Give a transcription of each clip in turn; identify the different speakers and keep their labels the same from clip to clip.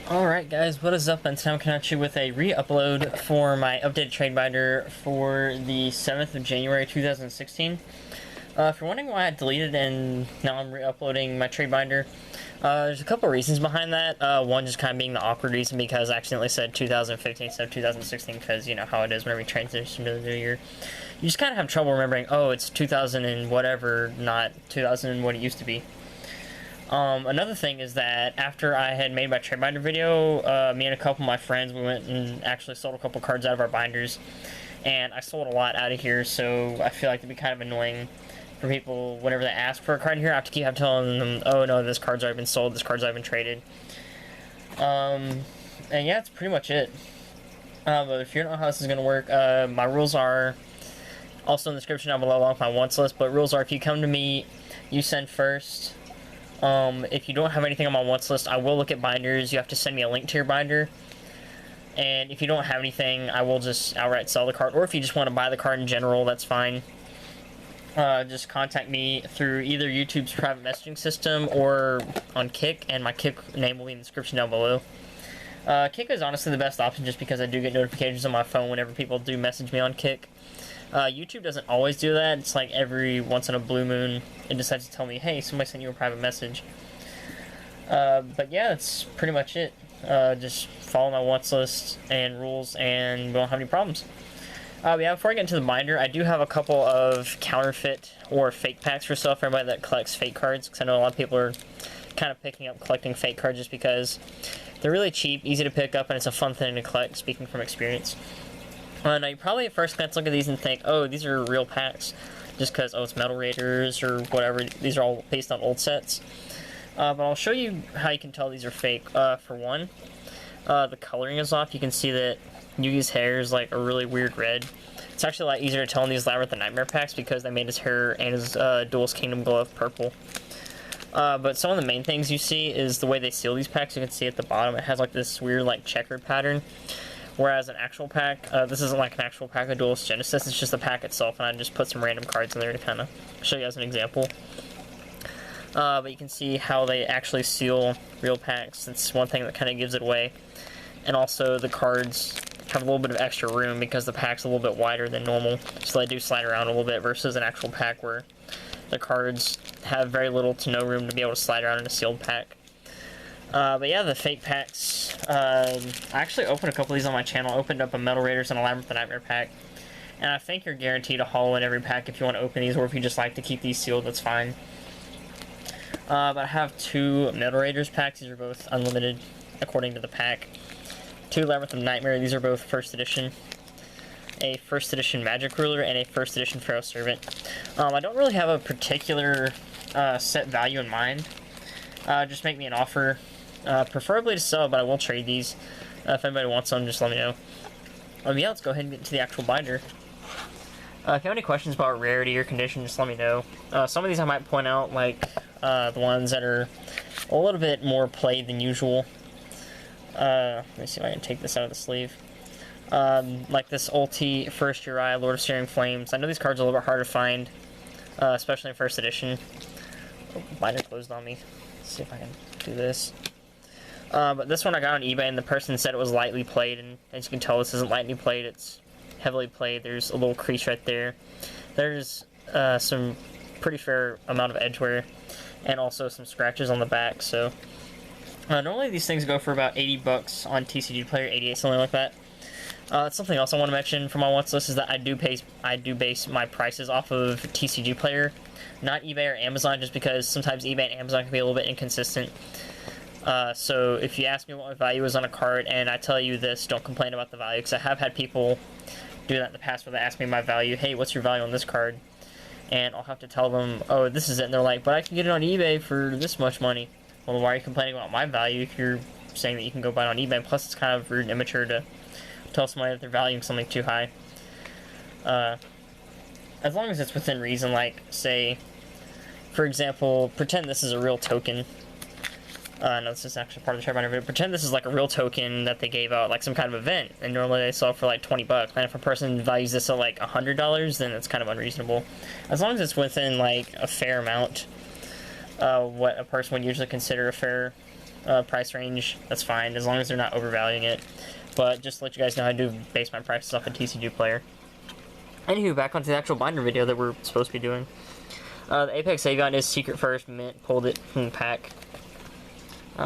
Speaker 1: Alright guys, what is up? And today I'm coming at you with a re-upload for my updated trade binder for the 7th of January 2016. If you're wondering why I deleted and now I'm re-uploading my trade binder, there's a couple reasons behind that. One just kind of being the awkward reason because I accidentally said 2015 instead of 2016 because you know how it is whenever you transition to the new year. You just kind of have trouble remembering, oh, it's 2000 and whatever, not 2000 and what it used to be. Another thing is that after I had made my trade binder video, me and a couple of my friends, we went and actually sold a couple cards out of our binders, and I sold a lot out of here, so I feel like it'd be kind of annoying for people whenever they ask for a card here. I have to keep telling them, oh no, this card's already been sold, this card's already been traded. And yeah, that's pretty much it. But if you don't know how this is going to work, my rules are also in the description down below along with my wants list, but rules are if you come to me, you send first. If you don't have anything on my wants list, I will look at binders. You have to send me a link to your binder. And if you don't have anything, I will just outright sell the card. Or if you just want to buy the card in general, that's fine. Just contact me through either YouTube's private messaging system or on Kick, and my Kick name will be in the description down below. Kick is honestly the best option just because I do get notifications on my phone whenever people do message me on Kick. YouTube doesn't always do that. It's like every once in a blue moon it decides to tell me, hey, somebody sent you a private message. But yeah, that's pretty much it. Just follow my wants list and rules and we won't have any problems. Yeah, before I get into the binder, I do have a couple of counterfeit or fake packs for sale for everybody that collects fake cards, because I know a lot of people are kind of picking up collecting fake cards just because they're really cheap, easy to pick up, and it's a fun thing to collect, speaking from experience. Now, you probably at first glance look at these and think, oh, these are real packs, just because, oh, it's Metal Raiders or whatever. These are all based on old sets. But I'll show you how you can tell these are fake. For one, the coloring is off. You can see that Yugi's hair is like a really weird red. It's actually a lot easier to tell in these Labyrinth and Nightmare packs because they made his hair and his Duelist Kingdom Glove purple. But some of the main things you see is the way they seal these packs. You can see at the bottom it has like this weird like checkered pattern. Whereas an actual pack, this isn't like an actual pack of Duelist Genesis, it's just the pack itself, and I just put some random cards in there to kind of show you as an example. But you can see how they actually seal real packs. It's one thing that kind of gives it away. And also the cards have a little bit of extra room because the pack's a little bit wider than normal, so they do slide around a little bit versus an actual pack where the cards have very little to no room to be able to slide around in a sealed pack. But yeah, the fake packs, I actually opened a couple of these on my channel. I opened up a Metal Raiders and a Labyrinth and Nightmare pack, and I think you're guaranteed a haul in every pack if you want to open these, or if you just like to keep these sealed, that's fine. But I have two Metal Raiders packs. These are both unlimited according to the pack. Two Labyrinth and Nightmare, these are both first edition. A first edition Magic Ruler and a first edition Pharaoh Servant. I don't really have a particular set value in mind. Just make me an offer. Preferably to sell, but I will trade these. If anybody wants them, just let me know. Yeah, let's go ahead and get into the actual binder. If you have any questions about rarity or condition, just let me know. Some of these I might point out, like the ones that are a little bit more played than usual. Let me see if I can take this out of the sleeve. Like this Ulti, First Uria, Lord of Searing Flames. I know these cards are a little bit hard to find, especially in first edition. Oh, binder closed on me. Let's see if I can do this. But this one I got on eBay, and the person said it was lightly played, and as you can tell, this isn't lightly played, it's heavily played. There's a little crease right there. There's some pretty fair amount of edge wear, and also some scratches on the back, so normally these things go for about 80 bucks on TCG Player, 88, something like that. Something else I want to mention for my wants list is that I do base my prices off of TCG Player, not eBay or Amazon, just because sometimes eBay and Amazon can be a little bit inconsistent. So if you ask me what my value is on a card and I tell you this, don't complain about the value, because I have had people do that in the past where they ask me my value, hey, what's your value on this card? And I'll have to tell them, oh, this is it, and they're like, but I can get it on eBay for this much money. Well, why are you complaining about my value if you're saying that you can go buy it on eBay? Plus, it's kind of rude and immature to tell somebody that they're valuing something too high. As long as it's within reason, like, say, for example, pretend this is a real token. No, this is actually part of the trade binder video. Pretend this is like a real token that they gave out, like some kind of event, and normally they sell for like 20 bucks. And if a person values this at like $100, then it's kind of unreasonable. As long as it's within like a fair amount, what a person would usually consider a fair price range, that's fine, as long as they're not overvaluing it. But just to let you guys know, I do base my prices off of TCG Player. Anywho, back onto the actual binder video that we're supposed to be doing. The Apex Avion is Secret First, Mint, pulled it from the pack.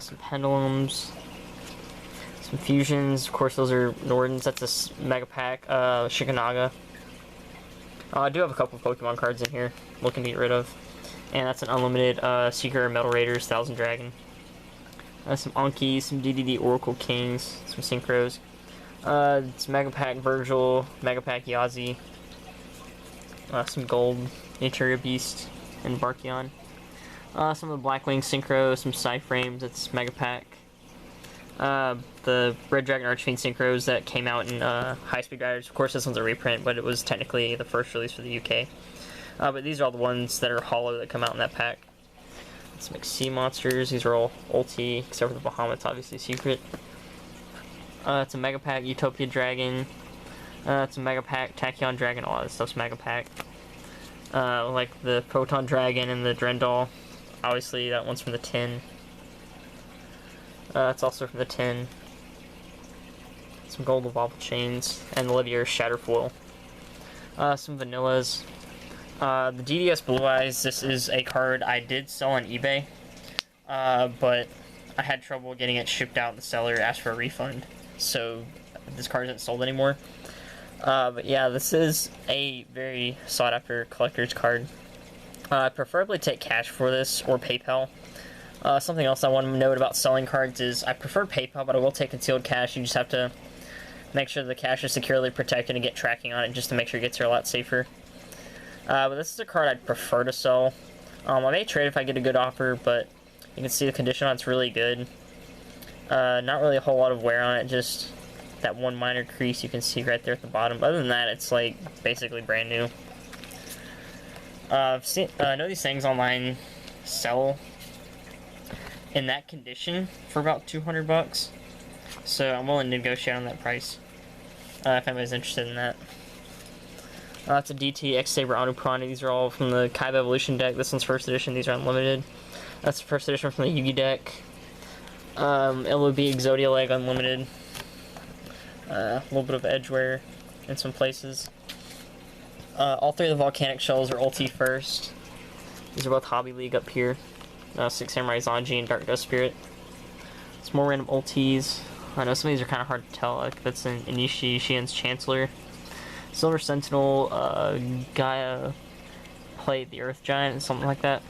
Speaker 1: Some Pendulums. Some Fusions, of course those are Nordens, that's a Mega Pack. Shikanaga. I do have a couple of Pokemon cards in here, looking to get rid of. And that's an unlimited Seeker Metal Raiders, Thousand Dragon. Some Anki, some DDD Oracle Kings, some Synchros. It's Mega Pack Virgil, Mega Pack Yazi. Some Gold, Naturia Beast, and Barkion. Some of the Blackwing Synchro, some Psyframes, that's Mega Pack. The Red Dragon Archfiend Synchros that came out in High Speed Riders. Of course, this one's a reprint, but it was technically the first release for the UK. But these are all the ones that are hollow that come out in that pack. Some Sea Monsters. These are all ulti, except for the Bahamut's obviously secret. It's a Mega Pack Utopia Dragon. It's a Mega Pack Tachyon Dragon. All this stuff's Mega Pack. Like the Proton Dragon and the Drendal. Obviously, that one's from the tin. It's also from the tin. Some Gold Wobble Chains. And the Livier Shatterfoil. Some Vanillas. The DDS Blue Eyes, this is a card I did sell on eBay. But I had trouble getting it shipped out. The seller asked for a refund. So this card isn't sold anymore. But yeah, this is a very sought after collector's card. I preferably take cash for this or PayPal. Something else I want to note about selling cards is I prefer PayPal, but I will take concealed cash. You just have to make sure the cash is securely protected and get tracking on it just to make sure it gets here a lot safer. But this is a card I'd prefer to sell. I may trade if I get a good offer, but you can see the condition on it's really good. Not really a whole lot of wear on it, just that one minor crease you can see right there at the bottom. Other than that, it's like basically brand new. I know these things online sell in that condition for about 200 bucks. So I'm willing to negotiate on that price. If anybody's interested in that. It's a DT, X-Saber, Anuprani. These are all from the Kaiba Evolution deck. This one's first edition. These are unlimited. That's the first edition from the Yu-Gi deck. LOB Exodia Leg Unlimited. A little bit of edgeware in some places. All three of the Volcanic Shells are ulti first. These are both Hobby League up here. Six Samurai Zanji and Dark Dust Spirit. Some more random ultis. I know some of these are kind of hard to tell. Like that's an Inishi Shien's Chancellor. Silver Sentinel, Gaia Plate the Earth Giant, something like that.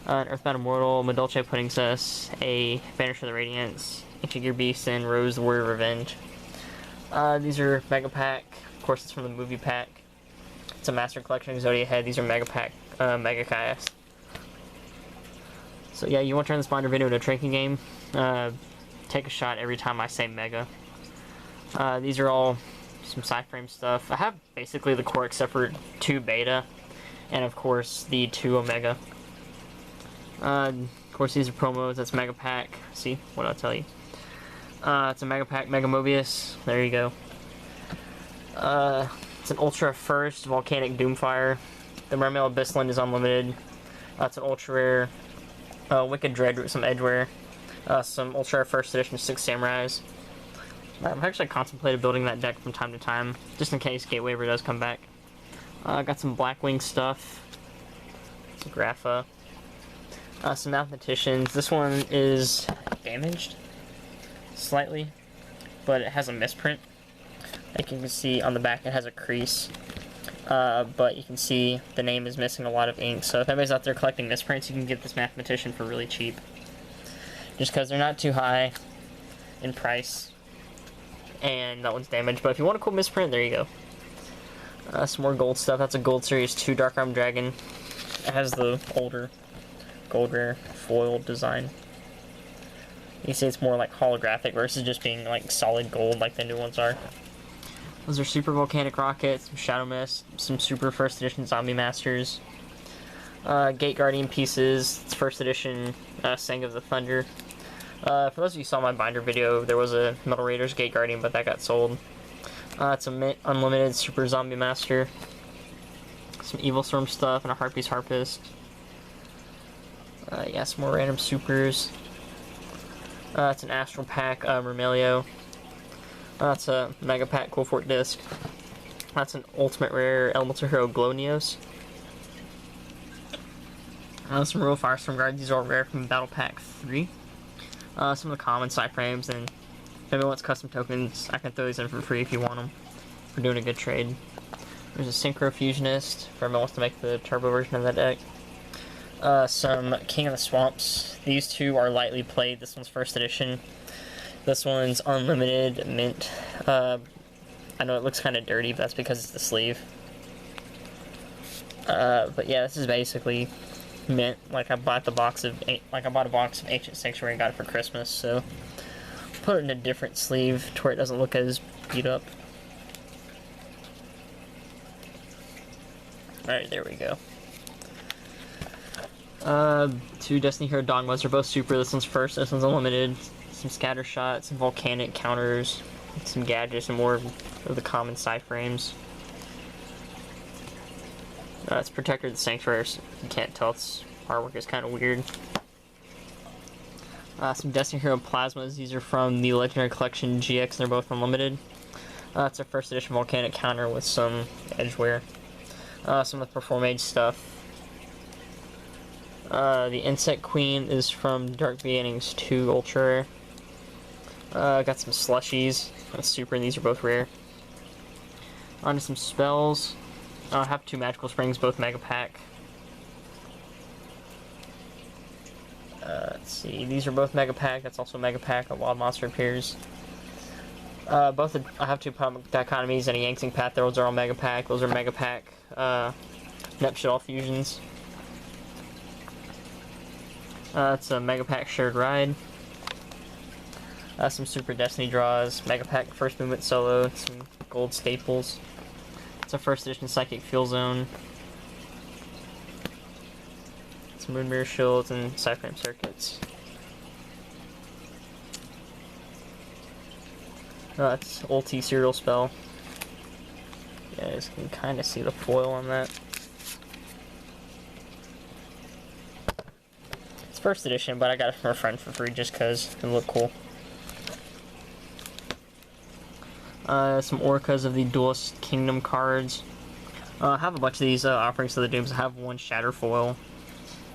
Speaker 1: An Earthbound Immortal, Medolce Pudding Cess, a Banisher of the Radiance, Infigure Beast, and Rose the Warrior of Revenge. These are Mega Pack. Of course, it's from the movie pack. It's a Master Collection Exodia Head. These are Mega Pack, Mega Kaias. So yeah, you want to turn this binder video into a drinking game? Take a shot every time I say Mega. These are all some Psyframe stuff. I have basically the core except for 2 Beta, and of course the 2 Omega. Of course these are promos. That's Mega Pack. See what I'll tell you. It's a Mega Pack, Mega Mobius. There you go. It's an Ultra First Volcanic Doomfire. The Mermail Abyssland is unlimited. It's an Ultra Rare. Wicked Dread with some Edgeware. Some Ultra Rare First Edition 6 Samurais. I've actually contemplated building that deck from time to time, just in case Gateway ever does come back. Got some Blackwing stuff. Some Grapha. Some Mathematicians. This one is damaged slightly, but it has a misprint. Like you can see on the back, it has a crease. But you can see the name is missing a lot of ink. So if anybody's out there collecting misprints, you can get this Mathematician for really cheap. Just because they're not too high in price. And that one's damaged. But if you want a cool misprint, there you go. Some more gold stuff. That's a Gold Series 2 Dark Arm Dragon. It has the older gold rare foil design. You can see it's more like holographic versus just being like solid gold like the new ones are. Those are Super Volcanic Rocket, some Shadow Mist, some Super First Edition Zombie Masters. Gate Guardian pieces. It's first edition Sang of the Thunder. For those of you who saw my binder video, there was a Metal Raiders Gate Guardian, but that got sold. It's a Mint Unlimited Super Zombie Master. Some Evil Storm stuff and a Harpies Harpist. Yeah, some more random supers. It's an Astral Pack Remelio. That's a Mega Pack Cool Fort Disc. That's an Ultimate Rare Elemental Hero Glownios. Some Real Firestorm Guard. These are all rare from Battle Pack 3. Some of the common side frames, and if anyone wants custom tokens, I can throw these in for free if you want them. We're doing a good trade. There's a Synchro Fusionist for everyone wants to make the turbo version of that deck. Some King of the Swamps. These two are lightly played. This one's first edition. This one's unlimited mint. I know it looks kind of dirty, but that's because it's the sleeve. But yeah, this is basically mint. Like I bought a box of Ancient Sanctuary and got it for Christmas. So put it in a different sleeve to where it doesn't look as beat up. Alright, there we go. Two Destiny Hero Dogmas are both super. This one's first, this one's unlimited. Some scatter shots, some volcanic counters, some gadgets, and more of the common side frames. It's Protector of the Sanctuary. You can't tell, its artwork is kind of weird. Some Destiny Hero Plasmas. These are from the Legendary Collection GX, and they're both unlimited. It's a first edition volcanic counter with some edgeware. Some of the Perform Age stuff. The Insect Queen is from Dark Beginnings 2 Ultra Rare. Got some slushies. That's super, and these are both rare. On to some spells. I have two Magical Springs, both Mega Pack. Let's see, these are both Mega Pack. That's also Mega Pack. A Wild Monster appears. I have two Dichotomies and a Yangtzing Path. Those are all Mega Pack. Those are Mega Pack. Nepshidal Fusions. It's a Mega Pack Shared Ride. Some Super Destiny draws, Mega Pack First Movement Solo, some gold staples. It's a first edition Psychic Fuel Zone. Some Moon Mirror Shields and Cyframe Circuits. It's Ulti Serial Spell. You guys can kind of see the foil on that. It's first edition, but I got it from a friend for free just because it looked cool. Some Orcas of the Duelist Kingdom cards. I have a bunch of these Offerings to the Dooms. I have one Shatter Foil,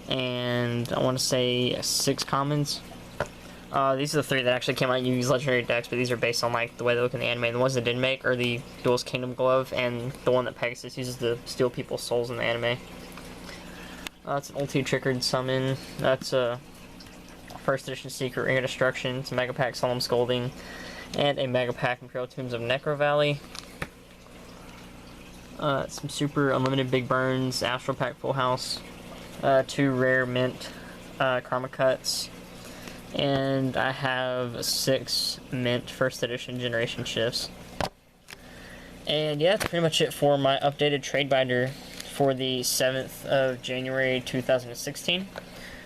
Speaker 1: and I want to say 6 commons. These are the 3 that actually came out in Yugi's Legendary decks, but these are based on like the way they look in the anime. The ones that didn't make are the Duelist Kingdom Glove and the one that Pegasus uses to steal people's souls in the anime. It's an Ulti Triggered Summon. That's a first edition Secret Ring of Destruction. It's a Mega Pack Solemn Scolding. And a Mega Pack Imperial Tombs of Necro Valley. Some super unlimited Big Burns, Astral Pack Full House, 2 rare mint Karma Cuts, and I have 6 mint first edition Generation Shifts. And yeah, that's pretty much it for my updated trade binder for the 7th of January 2016.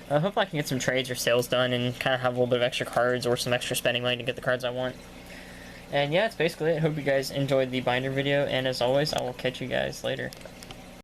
Speaker 1: Hopefully I can get some trades or sales done and kind of have a little bit of extra cards or some extra spending money to get the cards I want. And yeah, that's basically it. Hope you guys enjoyed the binder video, and as always, I will catch you guys later.